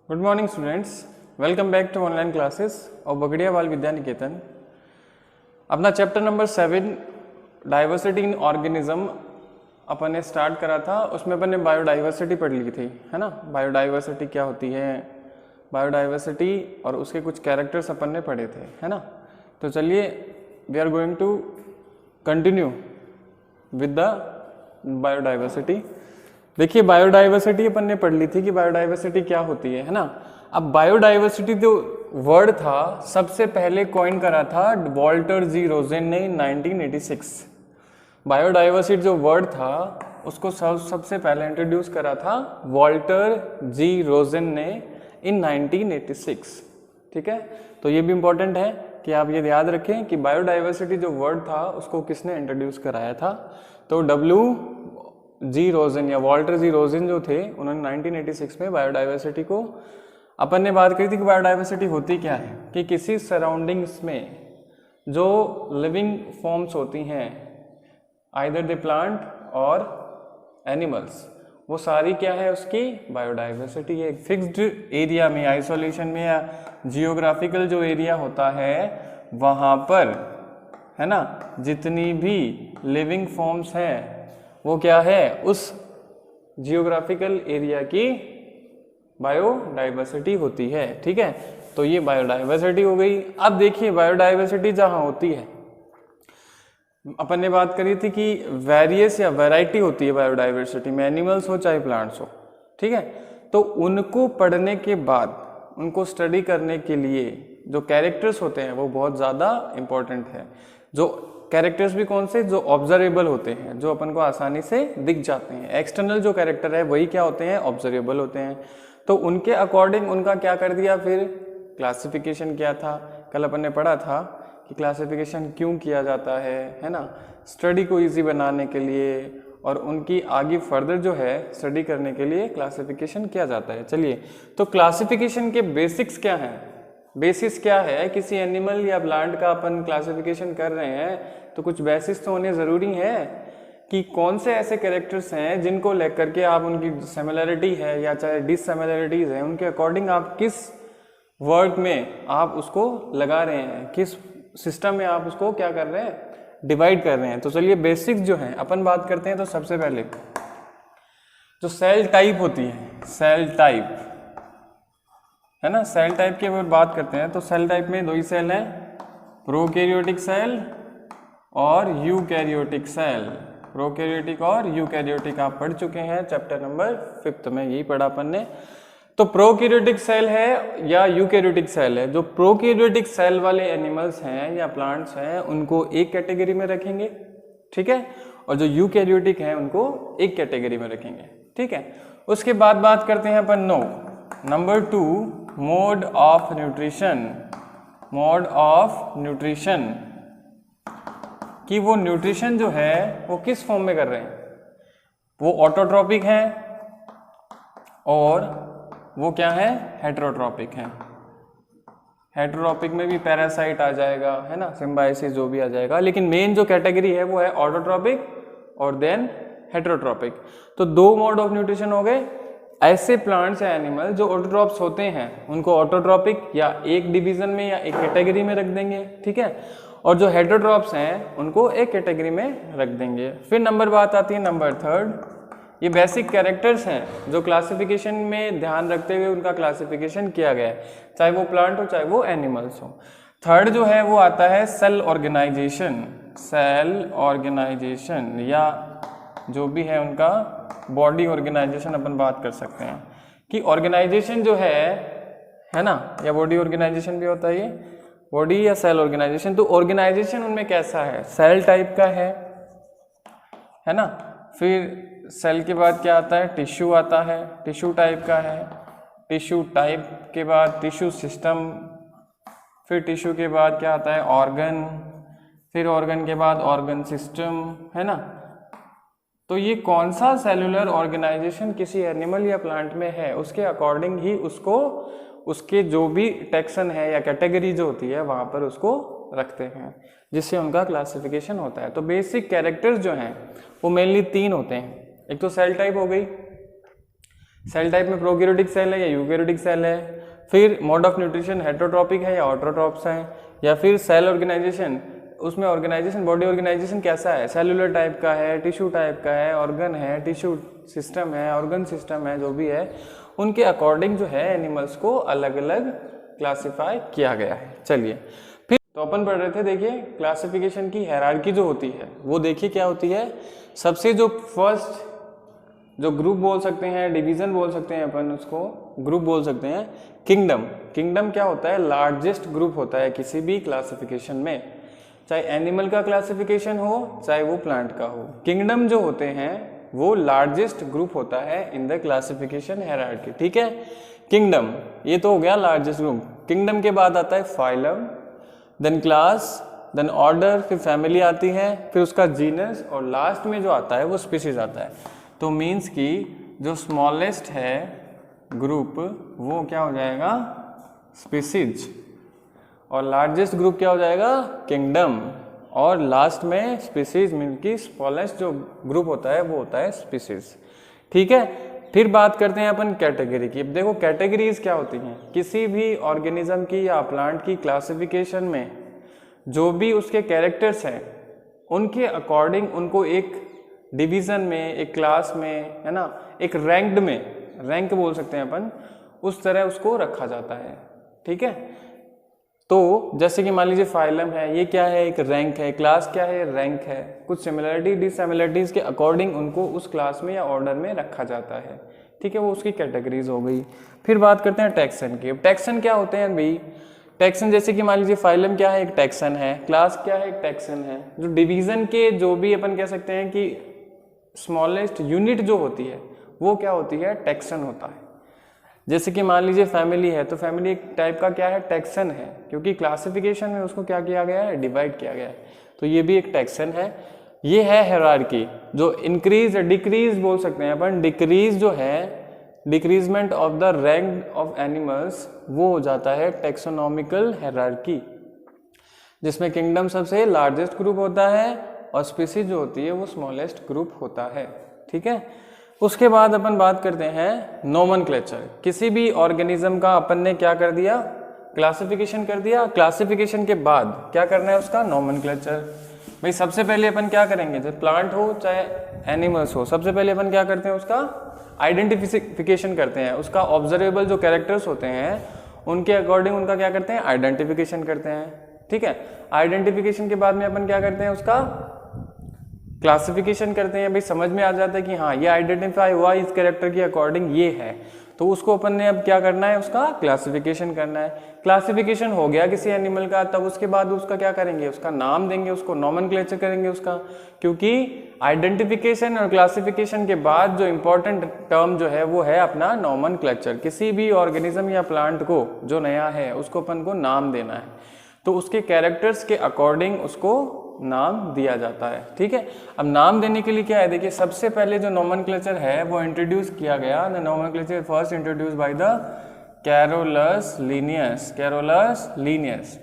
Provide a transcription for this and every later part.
Good morning students, welcome back to online classes और बगड़िया बाल विद्या निकेतन। अपना chapter number 7 diversity in organism अपन ने start करा था। उसमें अपन ने बायोडाइवर्सिटी पढ़ ली थी, है ना। बायोडाइवर्सिटी क्या होती है, बायोडाइवर्सिटी और उसके कुछ कैरेक्टर्स अपन ने पढ़े थे, है ना। तो चलिए we are going to continue with the biodiversity. देखिए बायोडाइवर्सिटी अपन ने पढ़ ली थी कि बायोडाइवर्सिटी क्या होती है ना। अब बायोडाइवर्सिटी जो वर्ड था सबसे पहले कॉइन करा था वॉल्टर जी रोजेन ने 1986। बायोडाइवर्सिटी जो वर्ड था उसको सबसे पहले इंट्रोड्यूस करा था वॉल्टर जी रोजेन ने इन 1986। ठीक है, तो ये भी इंपॉर्टेंट है कि आप ये याद रखें कि बायोडाइवर्सिटी जो वर्ड था उसको किसने इंट्रोड्यूस कराया था। तो जी रोजेन या वॉल्टर जी रोजेन जो थे उन्होंने 1986 में बायोडाइवर्सिटी को, अपन ने बात करी थी कि बायोडाइवर्सिटी होती क्या है कि किसी सराउंडिंग्स में जो लिविंग फॉर्म्स होती हैं आइदर द प्लांट और एनिमल्स, वो सारी क्या है उसकी बायोडाइवर्सिटी है। एक फिक्स्ड एरिया में, आइसोलेशन में या जियोग्राफिकल जो एरिया होता है वहाँ पर, है ना, जितनी भी लिविंग फॉर्म्स हैं वो क्या है उस जियोग्राफिकल एरिया की बायोडाइवर्सिटी होती है। ठीक है, तो ये बायोडाइवर्सिटी हो गई। अब देखिए बायोडाइवर्सिटी जहां होती है, अपन ने बात करी थी कि वेरियस या वैरायटी होती है बायोडाइवर्सिटी में, एनिमल्स हो चाहे प्लांट्स हो। ठीक है, तो उनको पढ़ने के बाद, उनको स्टडी करने के लिए जो कैरेक्टर्स होते हैं वो बहुत ज़्यादा इंपॉर्टेंट है। जो कैरेक्टर्स भी कौन से, जो ऑब्जर्वेबल होते हैं, जो अपन को आसानी से दिख जाते हैं। एक्सटर्नल जो कैरेक्टर है वही क्या होते हैं, ऑब्जर्वेबल होते हैं। तो उनके अकॉर्डिंग उनका क्या कर दिया, फिर क्लासिफिकेशन किया था। कल अपन ने पढ़ा था कि क्लासिफिकेशन क्यों किया जाता है ना, स्टडी को ईजी बनाने के लिए और उनकी आगे फर्दर जो है स्टडी करने के लिए क्लासिफिकेशन किया जाता है। चलिए, तो क्लासिफिकेशन के बेसिक्स क्या हैं, बेसिस क्या है, किसी एनिमल या प्लांट का अपन क्लासिफिकेशन कर रहे हैं तो कुछ बेसिस तो होने ज़रूरी है कि कौन से ऐसे कैरेक्टर्स हैं जिनको लेकर के आप उनकी सिमिलरिटी है या चाहे डिससिमिलरिटीज है उनके अकॉर्डिंग आप किस वर्ड में आप उसको लगा रहे हैं, किस सिस्टम में आप उसको क्या कर रहे हैं, डिवाइड कर रहे हैं। तो चलिए बेसिक्स जो हैं अपन बात करते हैं। तो सबसे पहले जो सेल टाइप होती है, सेल टाइप, है ना, सेल टाइप की अगर बात करते हैं तो सेल टाइप में दो ही सेल हैं, प्रोकैरियोटिक सेल और यूकैरियोटिक सेल। प्रोकैरियोटिक और यूकैरियोटिक आप पढ़ चुके हैं चैप्टर नंबर 5 में, यही पढ़ा अपन ने। तो प्रोकैरियोटिक सेल है या यूकैरियोटिक सेल है, जो प्रोकैरियोटिक सेल वाले एनिमल्स हैं या प्लांट्स हैं उनको एक कैटेगरी में रखेंगे, ठीक है, और जो यूकैरियोटिक हैं उनको एक कैटेगरी में रखेंगे। ठीक है, उसके बाद बात करते हैं अपन number 2 mode of nutrition. Mode of nutrition कि वो न्यूट्रिशन जो है वो किस फॉर्म में कर रहे हैं, वो ऑटोट्रॉपिक है और वो क्या है, हेटेरोट्रॉपिक है। हेटेरोट्रॉपिक में भी पैरासाइट आ जाएगा, है ना, सिम्बायोसिस जो भी आ जाएगा, लेकिन मेन जो कैटेगरी है वो है ऑटोट्रॉपिक और देन हेटेरोट्रॉपिक। तो दो मोड ऑफ न्यूट्रिशन हो गए। ऐसे प्लांट्स या एनिमल जो ऑटोट्रॉप्स होते हैं उनको ऑटोट्रॉपिक या एक डिवीजन में या एक कैटेगरी में रख देंगे, ठीक है, और जो हेटेरोट्रॉप्स हैं उनको एक कैटेगरी में रख देंगे। फिर नंबर बात आती है नंबर 3, ये बेसिक कैरेक्टर्स हैं जो क्लासिफिकेशन में ध्यान रखते हुए उनका क्लासिफिकेशन किया गया है, चाहे वो प्लांट हो चाहे वो एनिमल्स हो। 3rd जो है वो आता है सेल ऑर्गेनाइजेशन। सेल ऑर्गेनाइजेशन या जो भी है उनका बॉडी ऑर्गेनाइजेशन अपन बात कर सकते हैं कि ऑर्गेनाइजेशन जो है ना, या बॉडी ऑर्गेनाइजेशन भी होता है, ये बॉडी या सेल ऑर्गेनाइजेशन। तो ऑर्गेनाइजेशन उनमें कैसा है, सेल टाइप का है ना। फिर सेल के बाद क्या आता है, टिश्यू आता है, टिश्यू टाइप का है। टिश्यू टाइप के बाद टिश्यू सिस्टम, फिर टिश्यू के बाद क्या आता है, ऑर्गन, फिर ऑर्गन के बाद ऑर्गन सिस्टम, है ना। तो ये कौन सा सेलुलर ऑर्गेनाइजेशन किसी एनिमल या प्लांट में है उसके अकॉर्डिंग ही उसको, उसके जो भी टेक्सन है या कैटेगरी जो होती है वहाँ पर उसको रखते हैं, जिससे उनका क्लासिफिकेशन होता है। तो बेसिक कैरेक्टर्स जो हैं वो मेनली 3 होते हैं। एक तो सेल टाइप हो गई, सेल टाइप में प्रोकैरियोटिक सेल है या यूकैरियोटिक सेल है, फिर मोड ऑफ न्यूट्रिशन हेटेरोट्रॉपिक है या ऑटोट्रॉप्स है, या फिर सेल ऑर्गेनाइजेशन, उसमें ऑर्गेनाइजेशन बॉडी ऑर्गेनाइजेशन कैसा है, सेलुलर टाइप का है, टिश्यू टाइप का है, ऑर्गन है, टिश्यू सिस्टम है, ऑर्गन सिस्टम है, जो भी है उनके अकॉर्डिंग जो है एनिमल्स को अलग अलग क्लासिफाई किया गया है। चलिए फिर तो अपन पढ़ रहे थे, देखिए क्लासिफिकेशन की हायरार्की जो होती है वो देखिए क्या होती है। सबसे जो फर्स्ट जो ग्रुप बोल सकते हैं, डिवीजन बोल सकते हैं अपन, उसको ग्रुप बोल सकते हैं किंगडम। किंगडम क्या होता है, लार्जेस्ट ग्रुप होता है किसी भी क्लासिफिकेशन में, चाहे एनिमल का क्लासिफिकेशन हो चाहे वो प्लांट का हो। किंगडम जो होते हैं वो लार्जेस्ट ग्रुप होता है इन द क्लासिफिकेशन हायरार्की, ठीक है। किंगडम ये तो हो गया लार्जेस्ट ग्रुप। किंगडम के बाद आता है phylum, then class, then order, फिर फैमिली आती है, फिर उसका जीनस, और लास्ट में जो आता है वो स्पीशीज आता है। तो मीन्स कि जो स्मॉलेस्ट है ग्रुप वो क्या हो जाएगा, स्पीशीज, और लार्जेस्ट ग्रुप क्या हो जाएगा, किंगडम, और लास्ट में स्पीशीज मीन की स्मॉलेस्ट जो ग्रुप होता है वो होता है स्पीशीज, ठीक है। फिर बात करते हैं अपन कैटेगरी की। अब देखो कैटेगरीज क्या होती हैं, किसी भी ऑर्गेनिज्म की या प्लांट की क्लासिफिकेशन में जो भी उसके कैरेक्टर्स हैं उनके अकॉर्डिंग उनको एक डिवीजन में, एक क्लास में, है ना, एक रैंक्ड में, रैंक बोल सकते हैं अपन, उस तरह उसको रखा जाता है, ठीक है। तो जैसे कि मान लीजिए फाइलम है, ये क्या है, एक रैंक है, क्लास क्या है, रैंक है, कुछ सिमिलरिटी डिससिमिलरिटीज के अकॉर्डिंग उनको उस क्लास में या ऑर्डर में रखा जाता है, ठीक है, वो उसकी कैटेगरीज हो गई। फिर बात करते हैं टैक्सन की। अब टैक्सन क्या होते हैं भाई, टैक्सन जैसे कि मान लीजिए फाइलम क्या है, एक टैक्सन है, क्लास क्या है, एक टैक्सन है। जो डिवीजन के जो भी अपन कह सकते हैं कि स्मॉलेस्ट यूनिट जो होती है वो क्या होती है, टैक्सन होता है। जैसे कि मान लीजिए फैमिली है, तो फैमिली एक टाइप का क्या है, टैक्सन है, क्योंकि क्लासिफिकेशन में उसको क्या किया गया है, डिवाइड किया गया है, तो ये भी एक टैक्सन है। ये है हायरार्की। जो इंक्रीज डिक्रीज बोल सकते हैं अपन, डिक्रीज जो है, decreasement of the rank of animals, वो हो जाता है टैक्सोनॉमिकल हायरार्की, जिसमें किंगडम सबसे लार्जेस्ट ग्रुप होता है और स्पीसीज जो होती है वो स्मॉलेस्ट ग्रुप होता है, ठीक है। उसके बाद अपन बात करते हैं नोमेनक्लेचर। किसी भी ऑर्गेनिज्म का अपन ने क्या कर दिया, क्लासिफिकेशन कर दिया। क्लासिफिकेशन के बाद क्या करना है, उसका नोमेनक्लेचर। भाई सबसे पहले अपन क्या करेंगे, चाहे प्लांट हो चाहे एनिमल्स हो, सबसे पहले अपन क्या करते हैं, उसका आइडेंटिफिकेशन करते हैं। उसका ऑब्जर्वेबल जो कैरेक्टर्स होते हैं उनके अकॉर्डिंग उनका क्या करते हैं, आइडेंटिफिकेशन करते हैं, ठीक है। आइडेंटिफिकेशन के बाद में अपन क्या करते हैं, उसका क्लासिफिकेशन करते हैं। भाई समझ में आ जाता है कि हाँ ये आइडेंटिफाई हुआ इस कैरेक्टर के अकॉर्डिंग ये है, तो उसको अपन ने अब क्या करना है, उसका क्लासिफिकेशन करना है। क्लासिफिकेशन हो गया किसी एनिमल का, तब उसके बाद उसका क्या करेंगे, उसका नाम देंगे, उसको नोमेनक्लेचर करेंगे उसका, क्योंकि आइडेंटिफिकेशन और क्लासिफिकेशन के बाद जो इंपॉर्टेंट टर्म जो है वो है अपना नोमेनक्लेचर। किसी भी ऑर्गेनिज्म या प्लांट को जो नया है उसको अपन को नाम देना है, तो उसके कैरेक्टर्स के अकॉर्डिंग उसको नाम दिया जाता है, ठीक है। अब नाम देने के लिए क्या है, देखिए सबसे पहले जो नोमेनक्लेचर है वो इंट्रोड्यूस किया गया, the nomenclature first introduce by the Carolus Linnaeus. Carolus Linnaeus,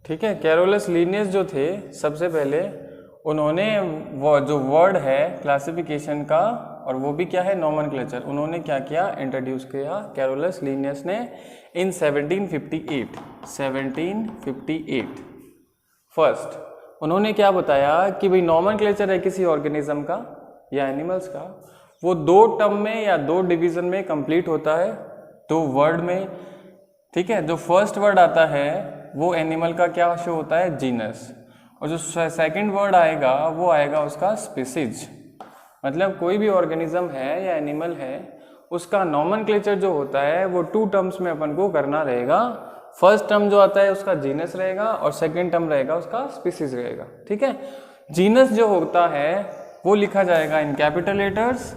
ठीक है। कैरोलस लीनियस जो थे सबसे पहले, उन्होंने वो जो वर्ड है क्लासिफिकेशन का, और वो भी क्या है, नोमेनक्लेचर, उन्होंने क्या किया, इंट्रोड्यूस किया कैरोलस लीनियस ने इन 1758। 1758 फर्स्ट उन्होंने क्या बताया कि भाई नोमेनक्लेचर है किसी ऑर्गेनिज्म का या एनिमल्स का, वो दो टर्म में या दो डिवीजन में कंप्लीट होता है, दो वर्ड में, ठीक है। जो फर्स्ट वर्ड आता है वो एनिमल का क्या शो होता है, जीनस, और जो सेकंड वर्ड आएगा वो आएगा उसका स्पीसीज। मतलब कोई भी ऑर्गेनिज्म है या एनिमल है उसका नोमेनक्लेचर जो होता है वो टू टर्म्स में अपन को करना रहेगा। फर्स्ट टर्म जो आता है उसका जीनस रहेगा और सेकंड टर्म रहेगा उसका स्पीसीज रहेगा, ठीक है। जीनस जो होता है वो लिखा जाएगा इन कैपिटल लेटर्स,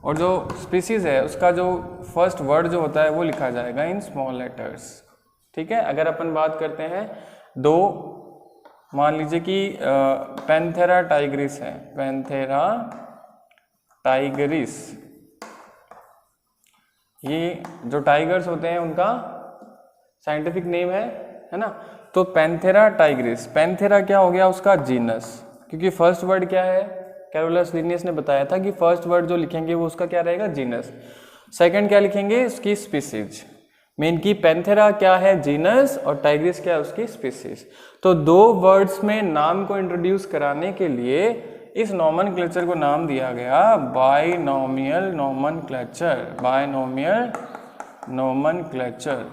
और जो स्पीसीज है उसका जो फर्स्ट वर्ड जो होता है वो लिखा जाएगा इन स्मॉल लेटर्स, ठीक है। अगर अपन बात करते हैं दो, मान लीजिए कि पैंथेरा टाइग्रिस है, पैंथेरा टाइगरिस, ये जो टाइगर्स होते हैं उनका साइंटिफिक नेम है ना। तो पैंथेरा टाइग्रिस, पैंथेरा क्या हो गया उसका जीनस, क्योंकि फर्स्ट वर्ड क्या है, कैरोलस लिनियस ने बताया था कि फर्स्ट वर्ड जो लिखेंगे वो उसका क्या रहेगा, जीनस। सेकंड क्या लिखेंगे, उसकी स्पीसीज। मेन की पैंथेरा क्या है, जीनस, और टाइग्रिस क्या है, उसकी स्पीसीज। तो दो वर्ड्स में नाम को इंट्रोड्यूस कराने के लिए इस नोमेनक्लेचर को नाम दिया गया बाइनोमियल नोमेनक्लेचर। बाइनोमियल नोमेनक्लेचर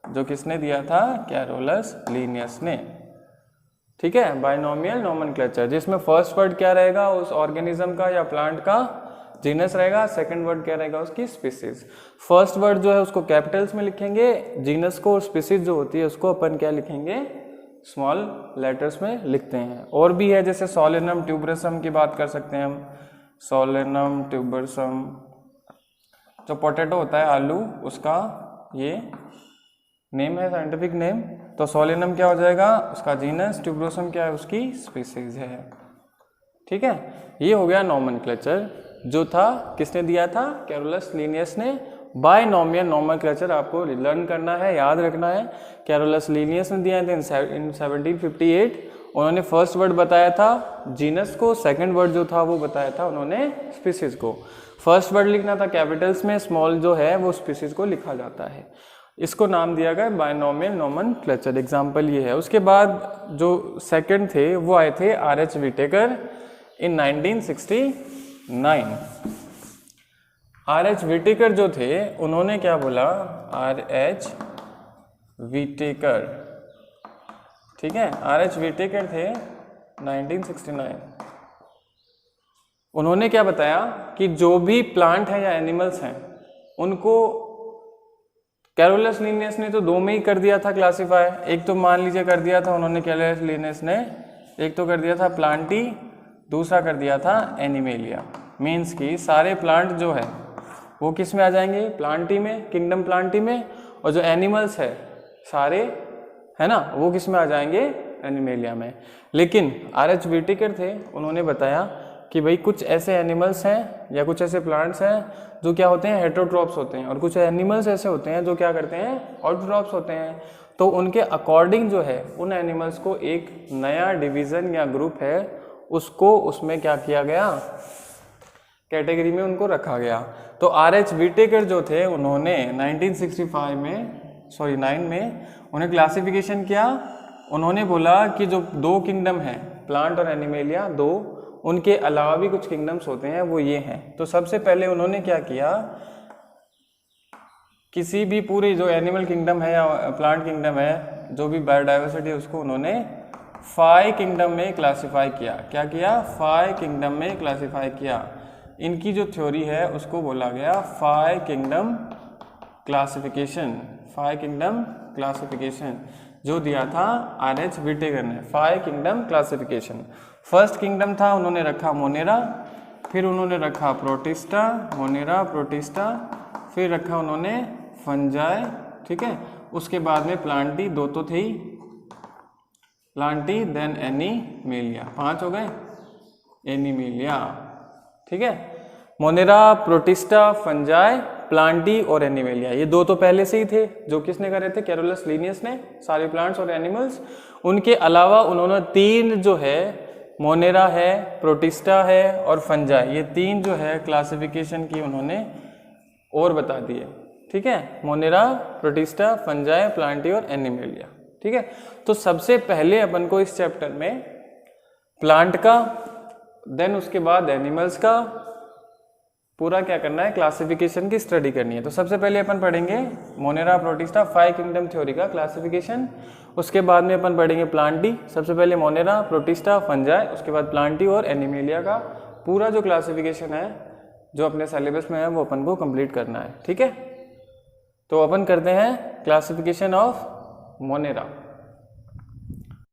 जो किसने दिया था, कैरोलस लिनियस ने। ठीक है, बाइनोमियल नोमेनक्लेचर, जिसमें फर्स्ट वर्ड क्या रहेगा उस ऑर्गेनिज्म का या प्लांट का, जीनस रहेगा, सेकंड वर्ड क्या रहेगा उसकी, स्पीसीज। फर्स्ट वर्ड जो है उसको कैपिटल्स में लिखेंगे, जीनस को, और स्पीसीज जो होती है उसको अपन क्या लिखेंगे, स्मॉल लेटर्स में लिखते हैं। और भी है, जैसे सोलेनम ट्यूबरसम की बात कर सकते हैं हम, सोलेनम ट्यूबरसम, जो पोटैटो होता है आलू, उसका ये नेम है, साइंटिफिक नेम। तो सोलेनम क्या हो जाएगा उसका जीनस, ट्यूबरसम क्या है उसकी स्पीसीज है। ठीक है, ये हो गया नोमेनक्लेचर जो था, किसने दिया था, कैरोलस लिनियस ने। बाइनोमियल नोमेनक्लेचर आपको लर्न करना है, याद रखना है। कैरोलस लिनियस ने दिया था इन 1758। उन्होंने फर्स्ट वर्ड बताया था जीनस को, सेकंड वर्ड जो था वो बताया था उन्होंने स्पीसीज को। फर्स्ट वर्ड लिखना था कैपिटल्स में, स्मॉल जो है वो स्पीसीज को लिखा जाता है। इसको नाम दिया गया बाइनोमियल नोमेनक्लेचर। एग्जाम्पल ये है। उसके बाद जो सेकंड थे वो आए थे R.H. विटेकर इन 1969। R.H. विटेकर जो थे उन्होंने क्या बोला, R.H. विटेकर, ठीक है, R.H. विटेकर थे 1969। उन्होंने क्या बताया कि जो भी प्लांट है या एनिमल्स हैं उनको, कैरोलस लिनियस ने तो दो में ही कर दिया था क्लासिफाई। एक तो मान लीजिए कर दिया था उन्होंने, कैरोलस लिनियस ने एक तो कर दिया था प्लांटी, दूसरा कर दिया था एनिमेलिया। मीन्स कि सारे प्लांट जो है वो किस में आ जाएंगे, प्लांटी में, किंगडम प्लांटी में, और जो एनिमल्स है सारे, है ना, वो किस में आ जाएंगे, एनिमेलिया में। लेकिन R.H. विटेकर थे, उन्होंने बताया कि भाई कुछ ऐसे एनिमल्स हैं या कुछ ऐसे प्लांट्स हैं जो क्या होते हैं, हेटेरोट्रॉप्स होते हैं, और कुछ एनिमल्स ऐसे होते हैं जो क्या करते हैं, ऑटोट्रॉप्स होते हैं। तो उनके अकॉर्डिंग जो है उन एनिमल्स को एक नया डिवीज़न या ग्रुप है उसको उसमें क्या किया गया, कैटेगरी में उनको रखा गया। तो R.H. विटेकर जो थे उन्होंने 1965 में, सॉरी 9 में उन्हें क्लासिफिकेशन किया। उन्होंने बोला कि जो दो किंगडम है, प्लांट और एनिमेलिया, दो, उनके अलावा भी कुछ किंगडम्स होते हैं, वो ये हैं। तो सबसे पहले उन्होंने क्या किया, किसी भी पूरे जो एनिमल किंगडम है या प्लांट किंगडम है, जो भी बायोडाइवर्सिटी है, उसको उन्होंने 5 किंगडम में क्लासिफाई किया। क्या किया, 5 किंगडम में क्लासिफाई किया। इनकी जो थ्योरी है उसको बोला गया 5 किंगडम क्लासिफिकेशन। 5 किंगडम क्लासिफिकेशन जो दिया था R.H. विटेकर ने, 5 किंगडम क्लासिफिकेशन। फर्स्ट किंगडम था, उन्होंने रखा मोनेरा, फिर उन्होंने रखा प्रोटिस्टा, मोनेरा प्रोटिस्टा, फिर रखा उन्होंने फंजाई, ठीक है। उसके बाद में प्लांटी, दो तो थे ही, प्लांटी, देन एनिमेलिया, 5 हो गए, एनिमेलिया, ठीक है। मोनेरा, प्रोटिस्टा, फंजाई, प्लांटी और एनिमेलिया, ये दो तो पहले से ही थे, जो किसने करे थे, कैरोलस लिनियस ने, सारे प्लांट्स और एनिमल्स। उनके अलावा उन्होंने 3 जो है, मोनेरा है, प्रोटिस्टा है और फंजाई, ये 3 जो है क्लासिफिकेशन की उन्होंने और बता दिए, ठीक है। मोनेरा, प्रोटिस्टा, फंजाई, प्लांटी और एनिमेलिया, ठीक है। तो सबसे पहले अपन को इस चैप्टर में प्लांट का, देन उसके बाद एनिमल्स का पूरा क्या करना है, क्लासिफिकेशन की स्टडी करनी है। तो सबसे पहले अपन पढ़ेंगे मोनेरा, प्रोटिस्टा, 5 किंगडम थ्योरी का क्लासिफिकेशन। उसके बाद में अपन पढ़ेंगे प्लांटी, सबसे पहले मोनेरा, प्रोटिस्टा, फंजाई, उसके बाद प्लांटी और एनिमेलिया का पूरा जो क्लासिफिकेशन है जो अपने सिलेबस में है वो अपन को कंप्लीट करना है, ठीक है। तो अपन करते हैं क्लासिफिकेशन ऑफ मोनेरा।